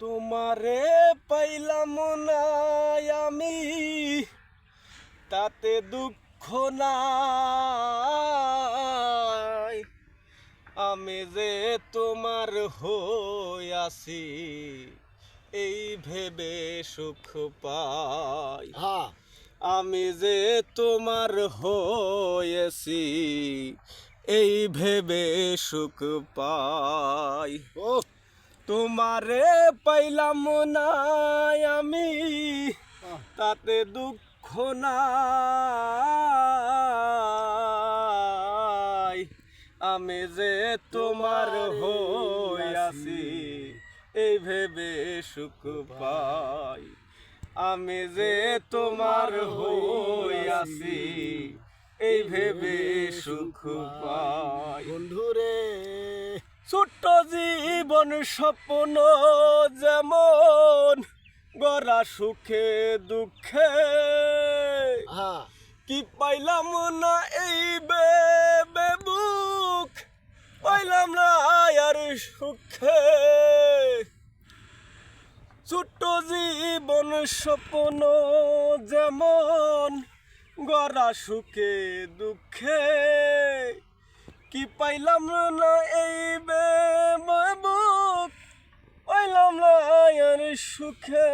তোমারে পাইলাম না আমি, তাতে দুঃখ নাই। আমি যে তোমার হইয়াছি, এই ভেবে সুখ পাই। আমি যে তোমার হয়েছি, এই ভেবে সুখ পাই। তোমারে পাইলাম না আমি, তাতে দুঃখ নাই। আমি যে তোমার হইয়াছি, এই ভেবে সুখ পাই। আমি যে তোমার হইয়াছি, এই ভেবে সুখ পাই। বন্ধুরে ছোট্ট জীবন স্বপ্ন যেমন গড়া সুখে দুঃখে, কি পাইলাম না এই ভেবে বুক পাইলাম না আর সুখে। ছোট্ট জীবন স্বপ্ন যেমন গড়া সুখে দুঃখে, কি পাইলাম না এই বুক পাইলাম না আর সুখে।